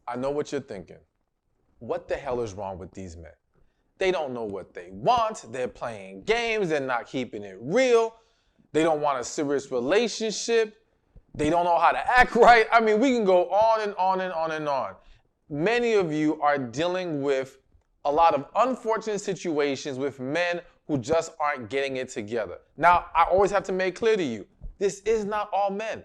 I know what you're thinking. What the hell is wrong with these men? They don't know what they want. They're playing games. They're not keeping it real. They don't want a serious relationship. They don't know how to act right. I mean, we can go on and on and on and on. Many of you are dealing with a lot of unfortunate situations with men who just aren't getting it together. Now, I always have to make clear to you, this is not all men.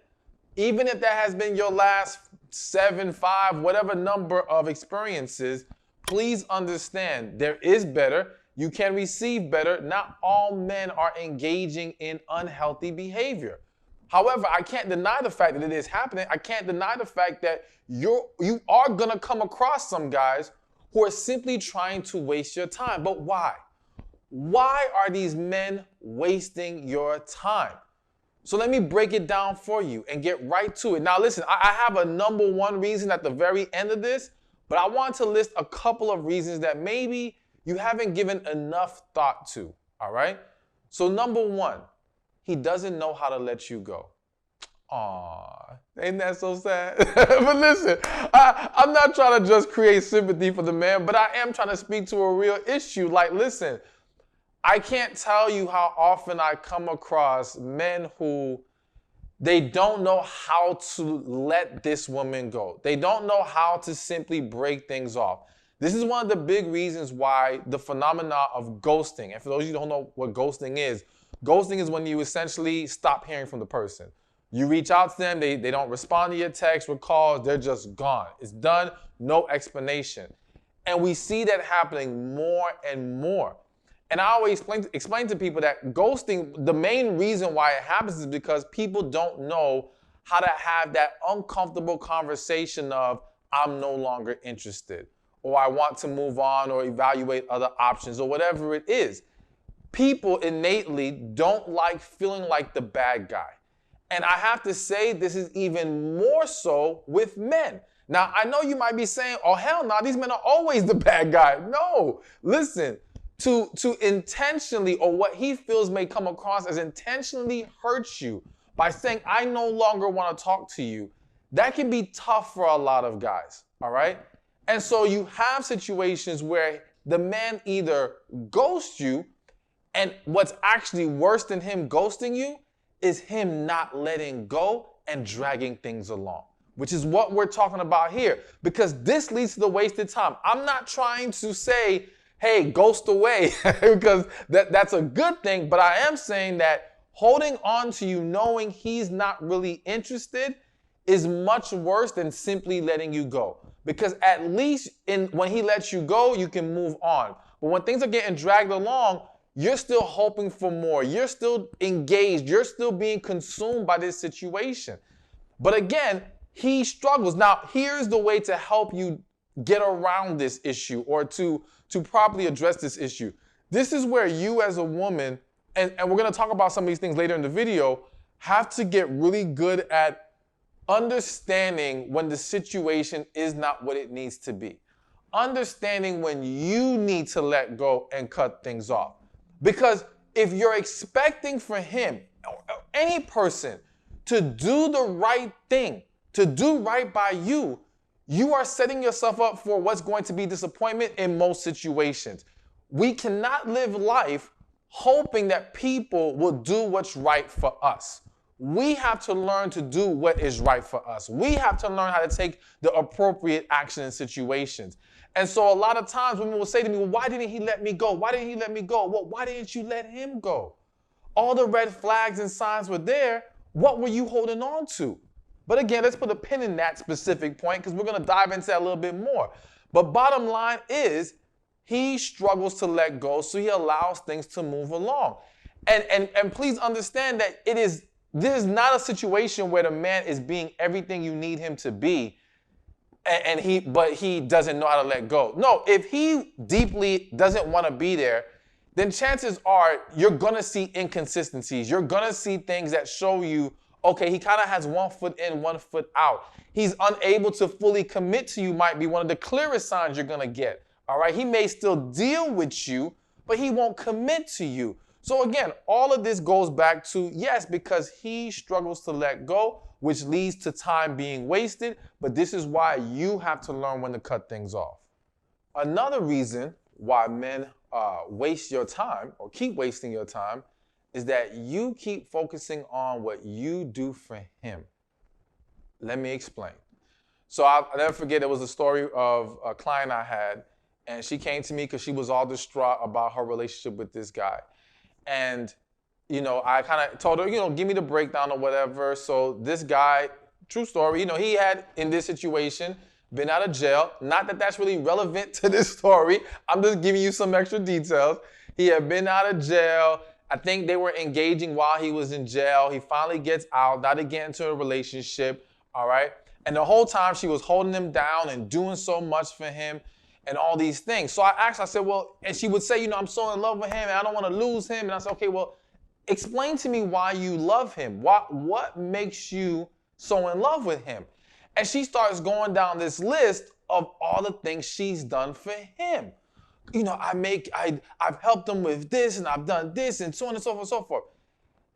Even if that has been your last 7, 5, whatever number of experiences, please understand there is better. You can receive better. Not all men are engaging in unhealthy behavior. However, I can't deny the fact that it is happening. I can't deny the fact that you are going to come across some guys who are simply trying to waste your time. But why? Why are these men wasting your time? So let me break it down for you and get right to it. Now listen, I have a number one reason at the very end of this, but I want to list a couple of reasons that maybe you haven't given enough thought to, all right? So number one, he doesn't know how to let you go. Aww, ain't that so sad? But listen, I'm not trying to just create sympathy for the man, but I am trying to speak to a real issue. Like, listen, I can't tell you how often I come across men who they don't know how to let this woman go. They don't know how to simply break things off. This is one of the big reasons why the phenomena of ghosting, and for those of you who don't know what ghosting is when you essentially stop hearing from the person. You reach out to them, they don't respond to your texts or calls, they're just gone. It's done, no explanation. And we see that happening more and more. And I always explain to people that ghosting, the main reason why it happens is because people don't know how to have that uncomfortable conversation of, I'm no longer interested, or I want to move on or evaluate other options, or whatever it is. People innately don't like feeling like the bad guy. And I have to say, this is even more so with men. Now, I know you might be saying, oh, hell no, these men are always the bad guy. No, listen. To intentionally, or what he feels may come across as intentionally hurt you by saying, I no longer want to talk to you, that can be tough for a lot of guys, all right? And so you have situations where the man either ghosts you, and what's actually worse than him ghosting you is him not letting go and dragging things along, which is what we're talking about here, because this leads to the wasted time. I'm not trying to say, hey, ghost away, because that's a good thing. But I am saying that holding on to you knowing he's not really interested is much worse than simply letting you go. Because at least when he lets you go, you can move on. But when things are getting dragged along, you're still hoping for more. You're still engaged. You're still being consumed by this situation. But again, he struggles. Now, here's the way to help you get around this issue, or to properly address this issue. This is where you as a woman, and we're going to talk about some of these things later in the video, have to get really good at understanding when the situation is not what it needs to be. Understanding when you need to let go and cut things off. Because if you're expecting for him, or any person, to do the right thing, to do right by you, you are setting yourself up for what's going to be disappointment in most situations. We cannot live life hoping that people will do what's right for us. We have to learn to do what is right for us. We have to learn how to take the appropriate action in situations. And so a lot of times women will say to me, well, why didn't he let me go? Why didn't he let me go? Well, why didn't you let him go? All the red flags and signs were there. What were you holding on to? But again, let's put a pin in that specific point because we're going to dive into that a little bit more. But bottom line is, he struggles to let go, so he allows things to move along. And please understand that this is not a situation where the man is being everything you need him to be, but he doesn't know how to let go. No, if he deeply doesn't want to be there, then chances are you're going to see inconsistencies. You're going to see things that show you, okay, he kind of has 1 foot in, 1 foot out. He's unable to fully commit to you might be one of the clearest signs you're going to get. All right, he may still deal with you, but he won't commit to you. So again, all of this goes back to, yes, because he struggles to let go, which leads to time being wasted, but this is why you have to learn when to cut things off. Another reason why men waste your time or keep wasting your time is that you keep focusing on what you do for him. Let me explain. So I'll never forget, there was a story of a client I had, and she came to me because she was all distraught about her relationship with this guy. And, I kind of told her, give me the breakdown or whatever. So this guy, true story, he had, in this situation, been out of jail. Not that that's really relevant to this story. I'm just giving you some extra details. He had been out of jail. I think they were engaging while he was in jail. He finally gets out, not to get into a relationship, all right? And the whole time she was holding him down and doing so much for him and all these things. So I asked her, I said, well, and she would say, I'm so in love with him and I don't want to lose him. And I said, okay, well, explain to me why you love him. What makes you so in love with him? And she starts going down this list of all the things she's done for him. I've helped him with this and I've done this and so on and so forth and so forth.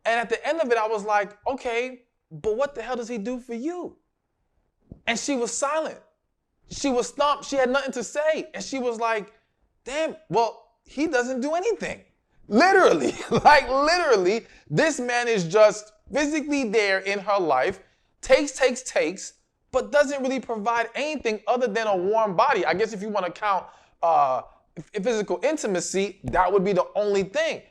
And at the end of it, I was like, okay, but what the hell does he do for you? And she was silent. She was stumped. She had nothing to say. And she was like, damn, well, he doesn't do anything. Literally, literally, this man is just physically there in her life, takes, but doesn't really provide anything other than a warm body. I guess if you want to count physical intimacy, that would be the only thing.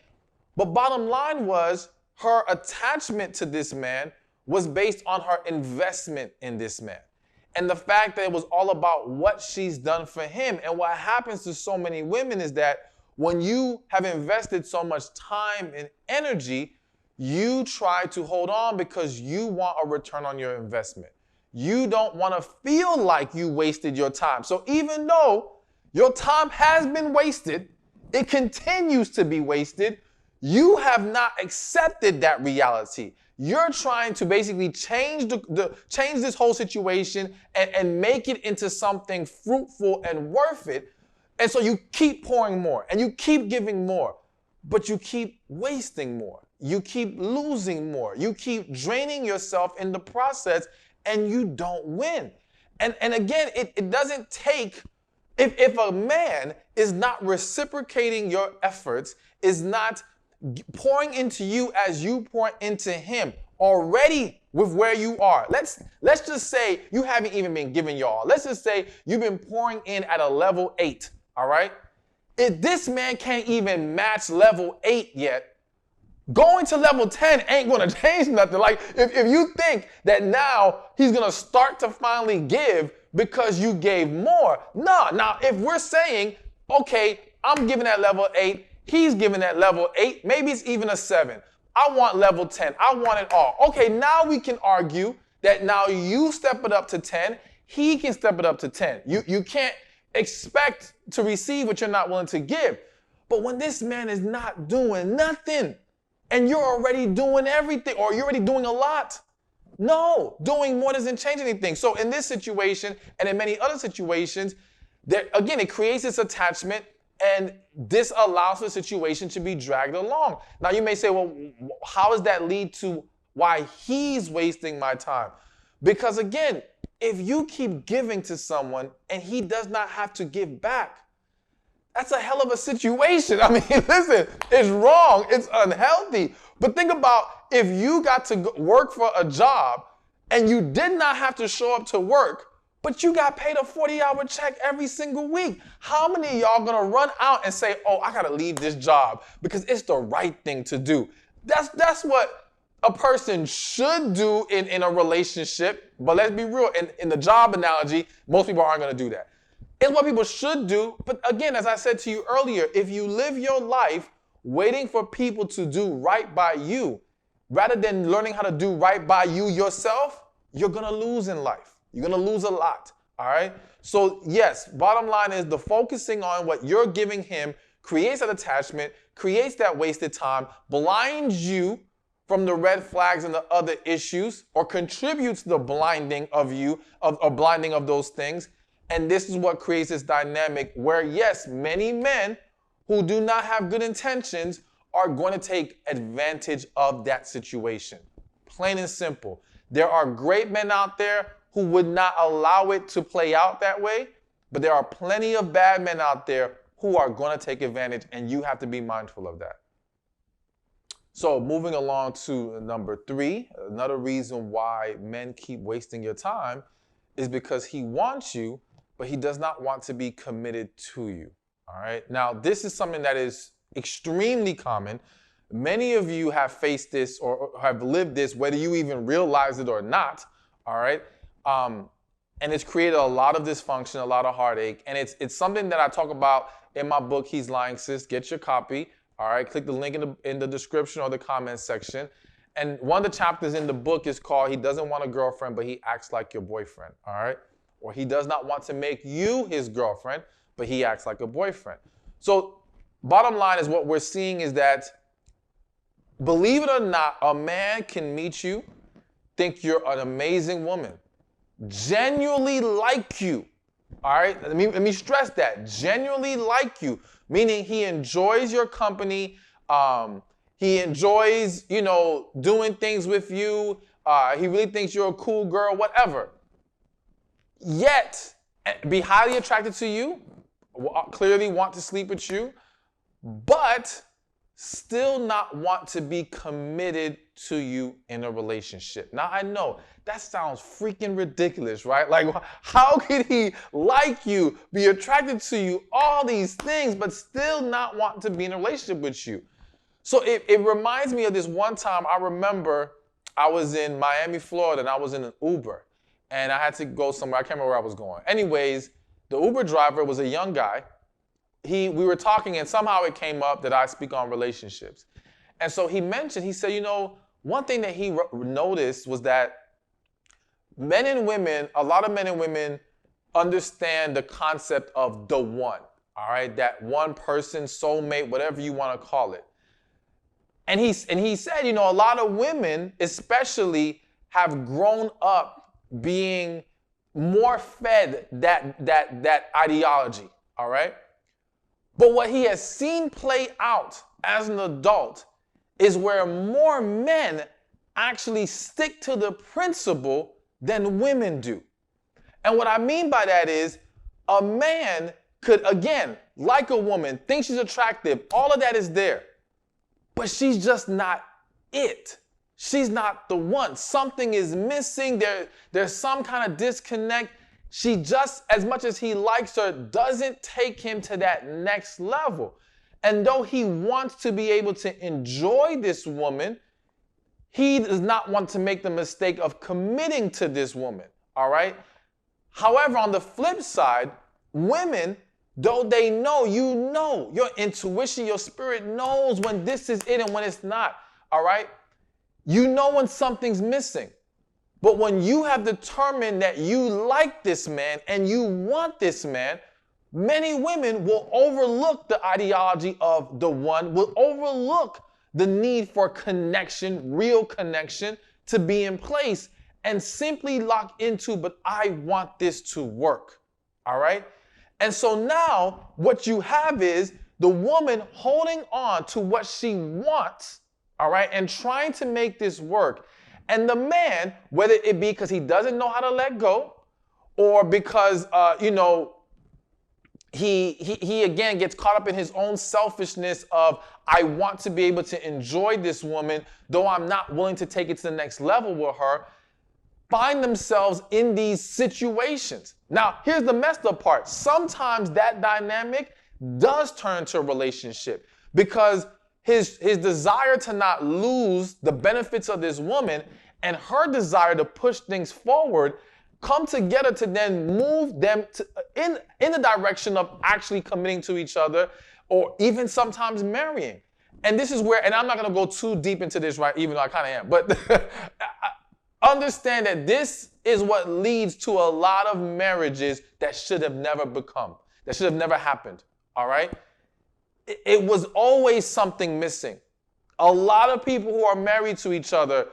But bottom line was, her attachment to this man was based on her investment in this man. And the fact that it was all about what she's done for him. And what happens to so many women is that when you have invested so much time and energy, you try to hold on because you want a return on your investment. You don't want to feel like you wasted your time. So even though your time has been wasted, it continues to be wasted, you have not accepted that reality. You're trying to basically change change this whole situation and make it into something fruitful and worth it. And so you keep pouring more and you keep giving more, but you keep wasting more. You keep losing more. You keep draining yourself in the process and you don't win. And again, it doesn't take, if a man is not reciprocating your efforts, is not pouring into you as you pour into him already with where you are. Let's just say you haven't even been giving y'all. Let's just say you've been pouring in at a level 8, all right? If this man can't even match level 8 yet, going to level 10 ain't going to change nothing. Like, if you think that now he's going to start to finally give because you gave more, no. Now, if we're saying, okay, I'm giving at level 8, he's giving at level 8, maybe it's even a 7. I want level 10. I want it all. Okay, now we can argue that now you step it up to 10, he can step it up to 10. You can't expect to receive what you're not willing to give. But when this man is not doing nothing and you're already doing everything, or you're already doing a lot, no, doing more doesn't change anything. So in this situation and in many other situations, again, it creates this attachment. And this allows the situation to be dragged along. Now you may say, well, how does that lead to why he's wasting my time? Because again, if you keep giving to someone and he does not have to give back, that's a hell of a situation. I mean, listen, it's wrong. It's unhealthy. But think about if you got to work for a job and you did not have to show up to work, but you got paid a 40-hour check every single week. How many of y'all gonna run out and say, oh, I gotta leave this job because it's the right thing to do? That's what a person should do in a relationship. But let's be real, in the job analogy, most people aren't gonna do that. It's what people should do. But again, as I said to you earlier, if you live your life waiting for people to do right by you, rather than learning how to do right by you yourself, you're gonna lose in life. You're going to lose a lot, all right? So yes, bottom line is the focusing on what you're giving him creates that attachment, creates that wasted time, blinds you from the red flags and the other issues, or contributes to the blinding of you, or blinding of those things. And this is what creates this dynamic where, yes, many men who do not have good intentions are going to take advantage of that situation. Plain and simple. There are great men out there who would not allow it to play out that way, but there are plenty of bad men out there who are going to take advantage, and you have to be mindful of that. So moving along to number 3, another reason why men keep wasting your time is because he wants you, but he does not want to be committed to you. All right. Now, this is something that is extremely common. Many of you have faced this or have lived this, whether you even realize it or not. All right. And it's created a lot of dysfunction, a lot of heartache. And it's something that I talk about in my book, He's Lying, Sis. Get your copy. All right. Click the link in the description or the comment section. And one of the chapters in the book is called He Doesn't Want a Girlfriend, but He Acts Like Your Boyfriend. All right. Or he does not want to make you his girlfriend, but he acts like a boyfriend. So bottom line is what we're seeing is that, believe it or not, a man can meet you, think you're an amazing woman, genuinely like you. All right, let me stress that. Genuinely like you, meaning he enjoys your company. He enjoys, doing things with you. He really thinks you're a cool girl, whatever. Yet, be highly attracted to you, clearly want to sleep with you, but still not want to be committed to you in a relationship. Now, I know that sounds freaking ridiculous, right? Like, how could he like you, be attracted to you, all these things, but still not want to be in a relationship with you? So it reminds me of this one time. I remember I was in Miami, Florida, and I was in an Uber. And I had to go somewhere. I can't remember where I was going. Anyways, the Uber driver was a young guy. We were talking, and somehow it came up that I speak on relationships. And so he said, one thing that he noticed was that men and women, a lot of men and women understand the concept of the one, all right? That one person, soulmate, whatever you want to call it. And he said, a lot of women especially have grown up being more fed that ideology, all right? But what he has seen play out as an adult is where more men actually stick to the principle than women do. And what I mean by that is a man could, again, like a woman, think she's attractive, all of that is there, but she's just not it. She's not the one. Something is missing. There's some kind of disconnect. She just, as much as he likes her, doesn't take him to that next level. And though he wants to be able to enjoy this woman, he does not want to make the mistake of committing to this woman, all right? However, on the flip side, women, though they know, your intuition, your spirit knows when this is it and when it's not, all right? You know when something's missing. But when you have determined that you like this man and you want this man, many women will overlook the ideology of the one, will overlook the need for connection, real connection, to be in place and simply lock into, but I want this to work, all right? And so now what you have is the woman holding on to what she wants, all right, and trying to make this work. And the man, whether it be because he doesn't know how to let go or because, he again gets caught up in his own selfishness of, I want to be able to enjoy this woman, though I'm not willing to take it to the next level with her, find themselves in these situations. Now, here's the messed up part. Sometimes that dynamic does turn to a relationship because his desire to not lose the benefits of this woman and her desire to push things forward come together to then move them in the direction of actually committing to each other or even sometimes marrying. And this is where, and I'm not going to go too deep into this, right, even though I kind of am, but understand that this is what leads to a lot of marriages that should have never happened, all right? It was always something missing. A lot of people who are married to each other,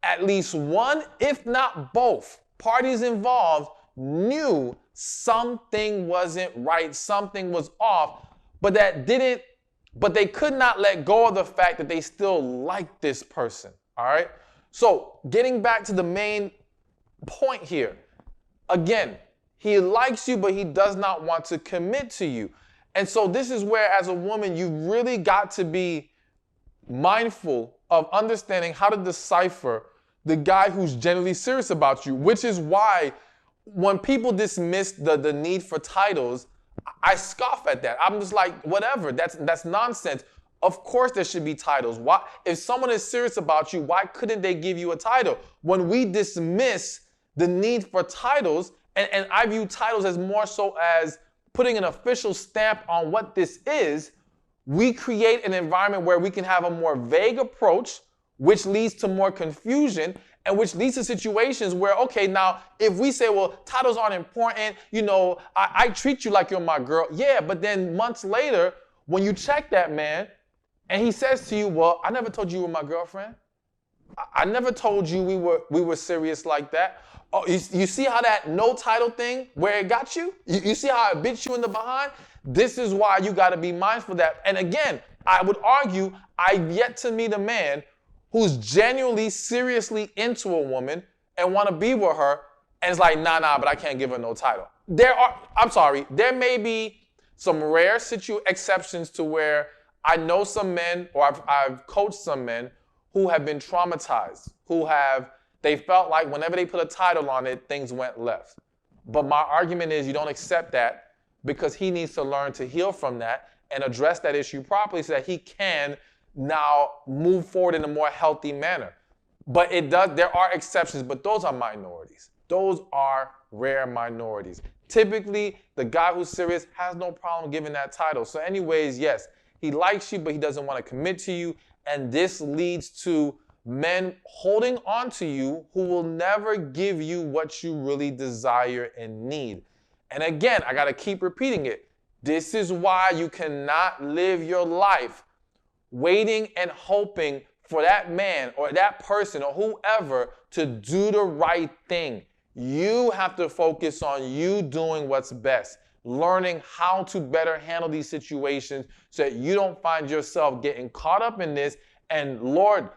at least one, if not both, parties involved knew something wasn't right, something was off, but that didn't but they could not let go of the fact that they still like this person, all right? So getting back to the main point here, again, he likes you, but he does not want to commit to you. And so this is where, as a woman, you really got to be mindful of understanding how to decipher the guy who's genuinely serious about you, which is why when people dismiss the need for titles, I scoff at that. I'm just like, whatever, that's nonsense. Of course there should be titles. Why, if someone is serious about you, why couldn't they give you a title? When we dismiss the need for titles, and I view titles as more so as putting an official stamp on what this is, we create an environment where we can have a more vague approach, which leads to more confusion, and which leads to situations where, okay, now, if we say, well, titles aren't important, you know, I treat you like you're my girl. Yeah, but then months later, when you check that man, and he says to you, well, I never told you you were my girlfriend. I never told you we were serious like that. Oh, you see how that no title thing, where it got you? You see how it bit you in the behind? This is why you got to be mindful of that. And again, I would argue I've yet to meet a man who's genuinely, seriously into a woman and want to be with her, and it's like, nah, but I can't give her no title. There may be some rare exceptions to where I know some men, or I've coached some men who have been traumatized, they felt like whenever they put a title on it, things went left. But my argument is you don't accept that, because he needs to learn to heal from that and address that issue properly so that he can now move forward in a more healthy manner. But there are exceptions, but those are minorities. Those are rare minorities. Typically, the guy who's serious has no problem giving that title. So anyways, yes, he likes you, but he doesn't want to commit to you. And this leads to men holding on to you who will never give you what you really desire and need. And again, I got to keep repeating it. This is why you cannot live your life waiting and hoping for that man or that person or whoever to do the right thing. You have to focus on you doing what's best, learning how to better handle these situations so that you don't find yourself getting caught up in this and, Lord,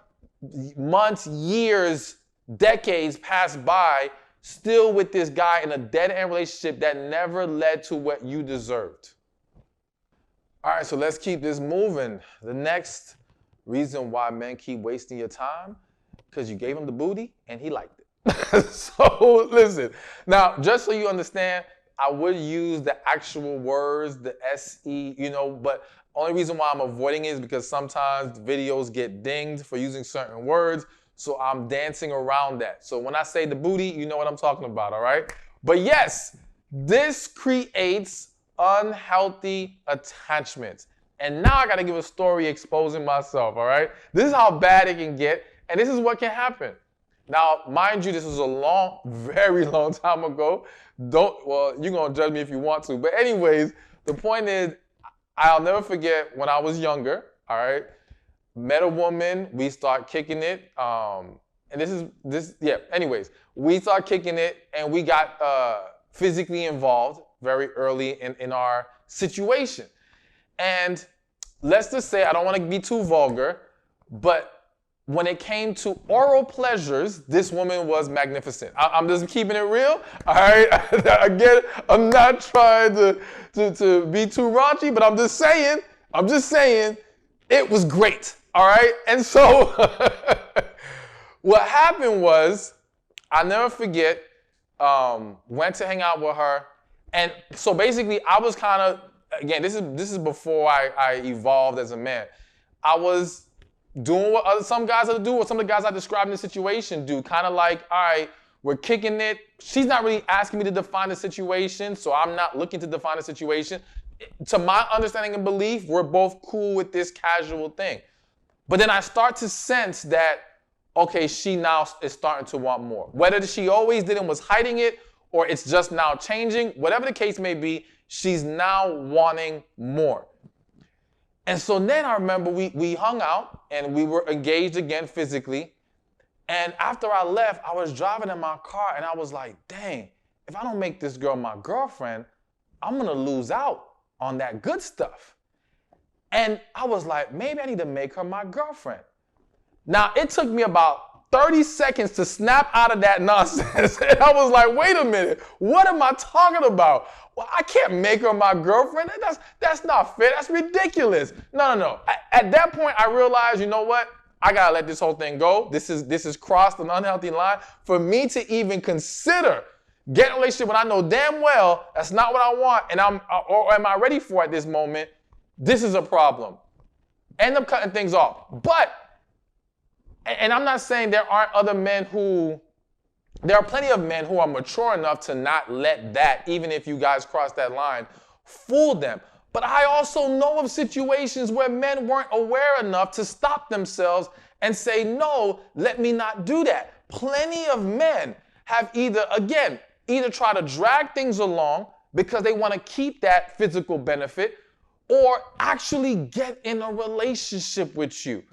months, years, decades pass by still with this guy in a dead-end relationship that never led to what you deserved. All right, so let's keep this moving. The next reason why men keep wasting your time, because you gave him the booty and he liked it. So listen, now just so you understand, I would use the actual words, the SE, but only reason why I'm avoiding it is because sometimes videos get dinged for using certain words, so I'm dancing around that. So when I say the booty, you know what I'm talking about, all right? But yes, this creates unhealthy attachments. And now I got to give a story exposing myself, all right? This is how bad it can get, and this is what can happen. Now, mind you, this was a very long time ago. You're going to judge me if you want to. But anyways, the point is, I'll never forget when I was younger, all right? Met a woman, we start kicking it. Anyways, we start kicking it, and we got physically involved very early in our situation. And let's just say, I don't want to be too vulgar, but when it came to oral pleasures, this woman was magnificent. I'm just keeping it real, all right? Again, I'm not trying to be too raunchy, but I'm just saying, it was great, all right? And so what happened was, I'll never forget, went to hang out with her. And so basically, I was kind of, again, this is before I evolved as a man. I was doing what some guys do, or some of the guys I described in the situation do. Kind of like, all right, we're kicking it. She's not really asking me to define the situation, so I'm not looking to define the situation. To my understanding and belief, we're both cool with this casual thing. But then I start to sense that, okay, she now is starting to want more. Whether she always did and was hiding it, or it's just now changing, whatever the case may be, she's now wanting more. And so then I remember we hung out and we were engaged again physically. And after I left, I was driving in my car and I was like, dang, if I don't make this girl my girlfriend, I'm going to lose out on that good stuff. And I was like, maybe I need to make her my girlfriend. Now, it took me about 30 seconds to snap out of that nonsense. And I was like, wait a minute, what am I talking about? Well, I can't make her my girlfriend. That's not fair. That's ridiculous. No. At that point, I realized, you know what? I gotta let this whole thing go. This is crossed an unhealthy line. For me to even consider getting a relationship when I know damn well that's not what I want and or am I ready for at this moment, this is a problem. End up cutting things off. And I'm not saying there aren't other men there are plenty of men who are mature enough to not let that, even if you guys cross that line, fool them. But I also know of situations where men weren't aware enough to stop themselves and say, no, let me not do that. Plenty of men have either try to drag things along because they want to keep that physical benefit or actually get in a relationship with you.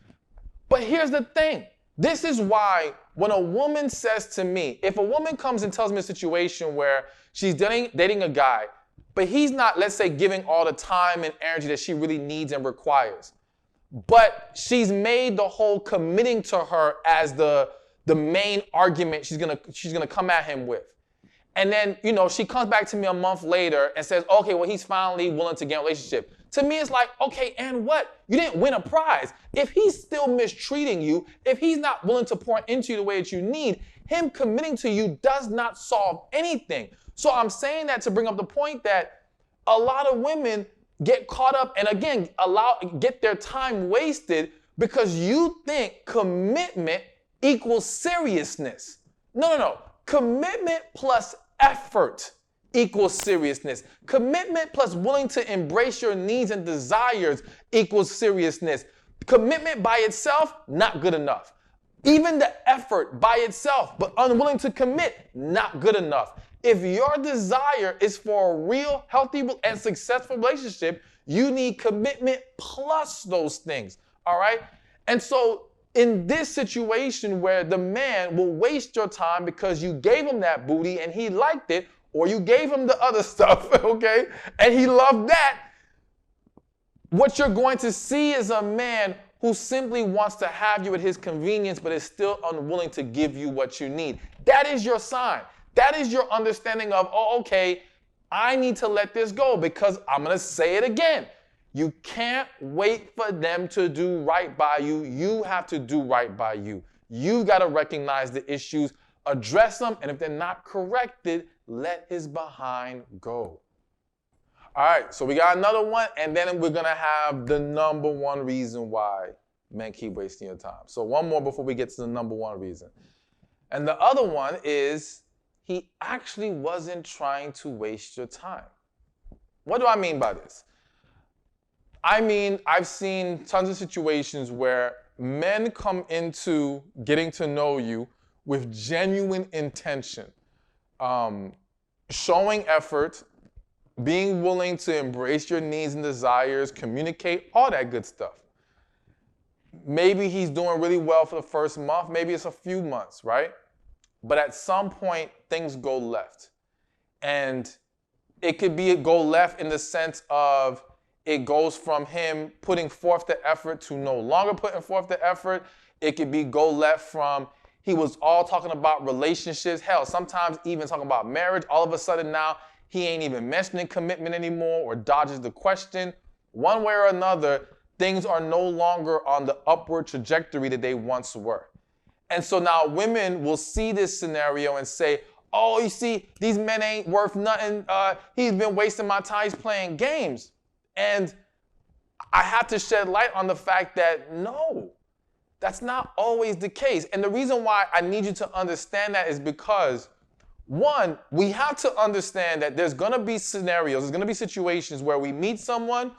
But here's the thing. This is why when a woman says to me, if a woman comes and tells me a situation where she's dating a guy, but he's not, let's say, giving all the time and energy that she really needs and requires, but she's made the whole committing to her as the main argument she's gonna come at him with. And then, she comes back to me a month later and says, okay, well, he's finally willing to get in a relationship. To me, it's like, okay, and what? You didn't win a prize. If he's still mistreating you, if he's not willing to pour into you the way that you need, him committing to you does not solve anything. So I'm saying that to bring up the point that a lot of women get caught up and, again, get their time wasted because you think commitment equals seriousness. No. Commitment plus effort equals seriousness. Commitment plus willing to embrace your needs and desires equals seriousness. Commitment by itself, not good enough. Even the effort by itself, but unwilling to commit, not good enough. If your desire is for a real, healthy, and successful relationship, you need commitment plus those things, all right? And so in this situation where the man will waste your time because you gave him that booty and he liked it, or you gave him the other stuff, okay, and he loved that, what you're going to see is a man who simply wants to have you at his convenience but is still unwilling to give you what you need. That is your sign. That is your understanding of, oh, okay, I need to let this go because I'm going to say it again. You can't wait for them to do right by you. You have to do right by you. You've got to recognize the issues, address them, and if they're not corrected, let his behind go. All right, so we got another one, and then we're going to have the number one reason why men keep wasting your time. So one more before we get to the number one reason. And the other one is he actually wasn't trying to waste your time. What do I mean by this? I mean, I've seen tons of situations where men come into getting to know you with genuine intention, showing effort, being willing to embrace your needs and desires, communicate, all that good stuff. Maybe he's doing really well for the first month, maybe it's a few months, right? But at some point, things go left. And it could be go left in the sense of it goes from him putting forth the effort to no longer putting forth the effort. It could be go left from he was all talking about relationships. Hell, sometimes even talking about marriage. All of a sudden now, he ain't even mentioning commitment anymore or dodges the question. One way or another, things are no longer on the upward trajectory that they once were. And so now women will see this scenario and say, oh, you see, these men ain't worth nothing. He's been wasting my time. He's playing games. And I have to shed light on the fact that no, that's not always the case. And the reason why I need you to understand that is because, one, we have to understand that there's going to be scenarios, there's going to be situations where we meet someone,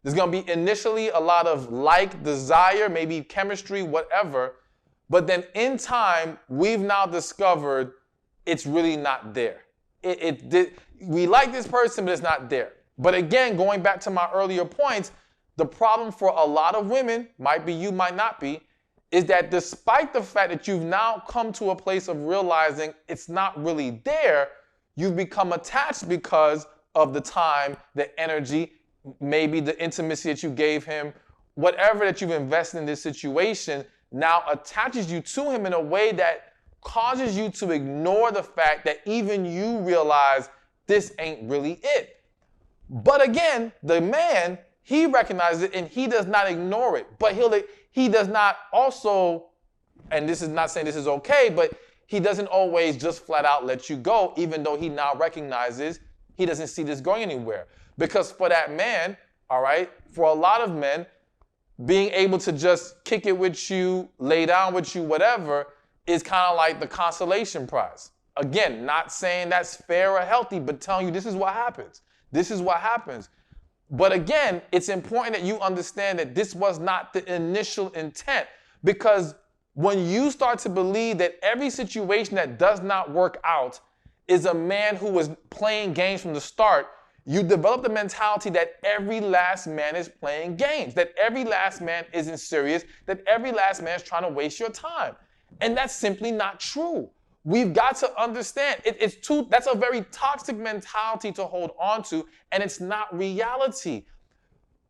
there's going to be initially a lot of like, desire, maybe chemistry, whatever. But then in time, we've now discovered it's really not there. We like this person, but it's not there. But again, going back to my earlier points, the problem for a lot of women, might be you, might not be, is that despite the fact that you've now come to a place of realizing it's not really there, you've become attached because of the time, the energy, maybe the intimacy that you gave him, whatever that you've invested in this situation now attaches you to him in a way that causes you to ignore the fact that even you realize this ain't really it. But again, the man, he recognizes it and he does not ignore it. But he does not also, and this is not saying this is okay, but he doesn't always just flat out let you go, even though he now recognizes he doesn't see this going anywhere. Because for that man, all right, for a lot of men, being able to just kick it with you, lay down with you, whatever, is kind of like the consolation prize. Again, not saying that's fair or healthy, but telling you this is what happens. This is what happens. But again, it's important that you understand that this was not the initial intent, because when you start to believe that every situation that does not work out is a man who was playing games from the start, you develop the mentality that every last man is playing games, that every last man isn't serious, that every last man is trying to waste your time. And that's simply not true. We've got to understand that's a very toxic mentality to hold on to, and it's not reality.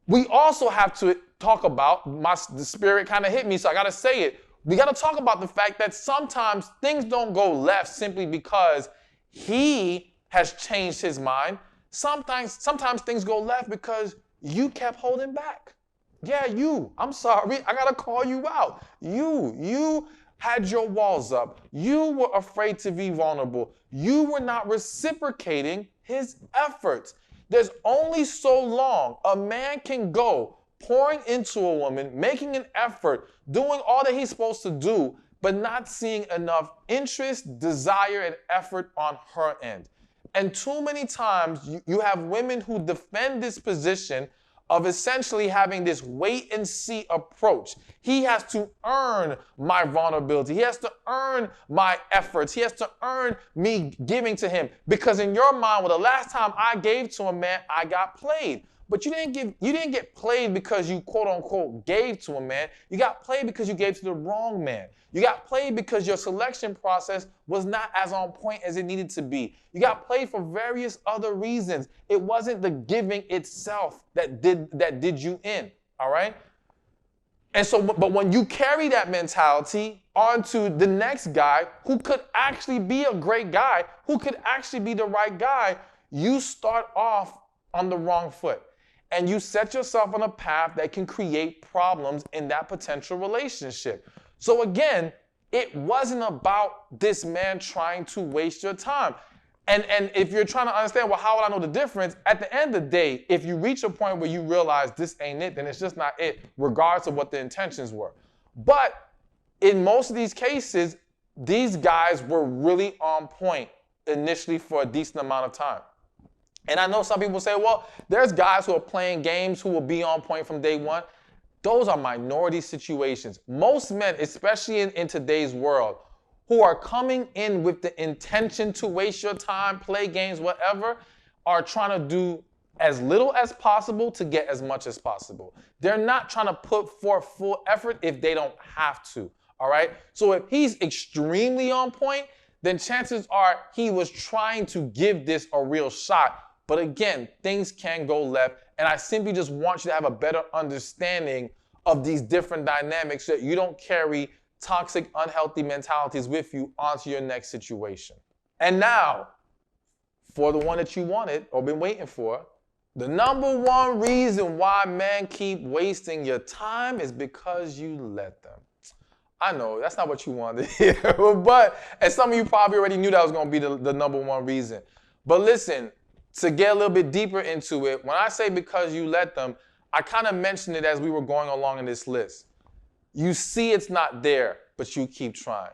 We also have to talk about, the spirit kind of hit me, so I got to say it. We got to talk about the fact that sometimes things don't go left simply because he has changed his mind. Sometimes things go left because you kept holding back. Yeah, you. I'm sorry. I got to call you out. You had your walls up. You were afraid to be vulnerable. You were not reciprocating his efforts. There's only so long a man can go pouring into a woman, making an effort, doing all that he's supposed to do, but not seeing enough interest, desire, and effort on her end. And too many times you have women who defend this position of essentially having this wait and see approach. He has to earn my vulnerability. He has to earn my efforts. He has to earn me giving to him. Because in your mind, well, the last time I gave to a man, I got played. But you didn't get played because you quote unquote gave to a man. You got played because you gave to the wrong man. You got played because your selection process was not as on point as it needed to be. You got played for various other reasons. It wasn't the giving itself that did you in, all right? And so, but when you carry that mentality onto the next guy who could actually be a great guy, who could actually be the right guy, you start off on the wrong foot. And you set yourself on a path that can create problems in that potential relationship. So again, it wasn't about this man trying to waste your time. And if you're trying to understand, well, how would I know the difference? At the end of the day, if you reach a point where you realize this ain't it, then it's just not it, regardless of what the intentions were. But in most of these cases, these guys were really on point initially for a decent amount of time. And I know some people say, well, there's guys who are playing games who will be on point from day one. Those are minority situations. Most men, especially in today's world, who are coming in with the intention to waste your time, play games, whatever, are trying to do as little as possible to get as much as possible. They're not trying to put forth full effort if they don't have to, all right? So if he's extremely on point, then chances are he was trying to give this a real shot. But again, things can go left, and I simply just want you to have a better understanding of these different dynamics so that you don't carry toxic, unhealthy mentalities with you onto your next situation. And now, for the one that you wanted or been waiting for, the number one reason why men keep wasting your time is because you let them. I know, that's not what you wanted to hear, but, and some of you probably already knew that was going to be the number one reason. But listen, to get a little bit deeper into it, when I say because you let them, I kind of mentioned it as we were going along in this list. You see it's not there, but you keep trying.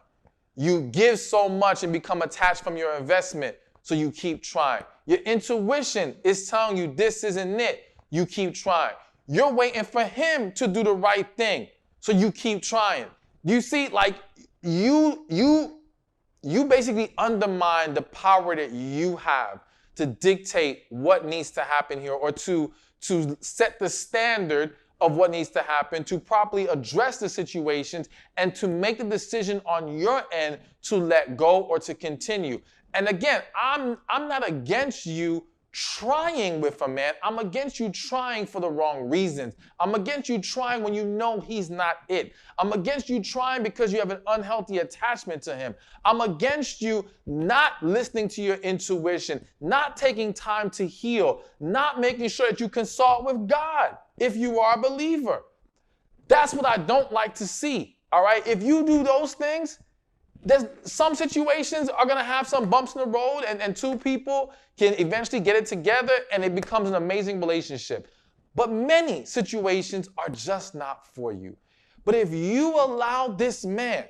You give so much and become attached from your investment, so you keep trying. Your intuition is telling you this isn't it. You keep trying. You're waiting for him to do the right thing, so you keep trying. You see, like, you basically undermine the power that you have to dictate what needs to happen here, or to set the standard of what needs to happen, to properly address the situations, and to make the decision on your end to let go or to continue. And again, I'm not against you trying with a man. I'm against you trying for the wrong reasons. I'm against you trying when you know he's not it. I'm against you trying because you have an unhealthy attachment to him. I'm against you not listening to your intuition, not taking time to heal, not making sure that you consult with God if you are a believer. That's what I don't like to see, all right? If you do those things, there's some situations are going to have some bumps in the road, and two people can eventually get it together and it becomes an amazing relationship. But many situations are just not for you. But if you allow this man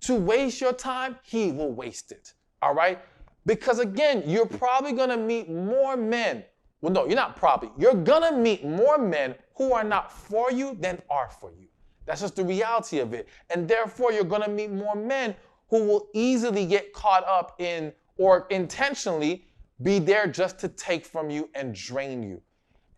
to waste your time, he will waste it, all right? Because again, you're probably going to meet more men. Well, no, you're not probably. You're going to meet more men who are not for you than are for you. That's just the reality of it. And therefore, you're going to meet more men who will easily get caught up in or intentionally be there just to take from you and drain you.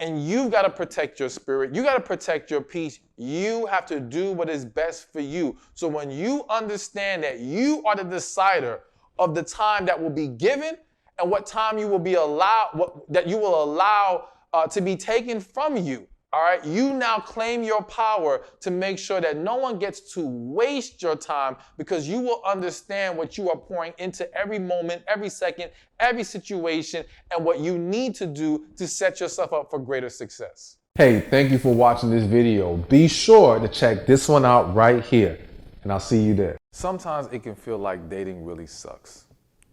And you've got to protect your spirit. You got to protect your peace. You have to do what is best for you. So when you understand that you are the decider of the time that will be given and what time you will be allowed, that you will allow to be taken from you, all right, you now claim your power to make sure that no one gets to waste your time, because you will understand what you are pouring into every moment, every second, every situation, and what you need to do to set yourself up for greater success. Hey, thank you for watching this video. Be sure to check this one out right here, and I'll see you there. Sometimes it can feel like dating really sucks.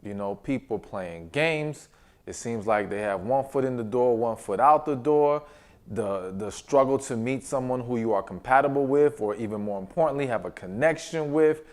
You know, people playing games. It seems like they have one foot in the door, one foot out the door. The struggle to meet someone who you are compatible with, or even more importantly, have a connection with.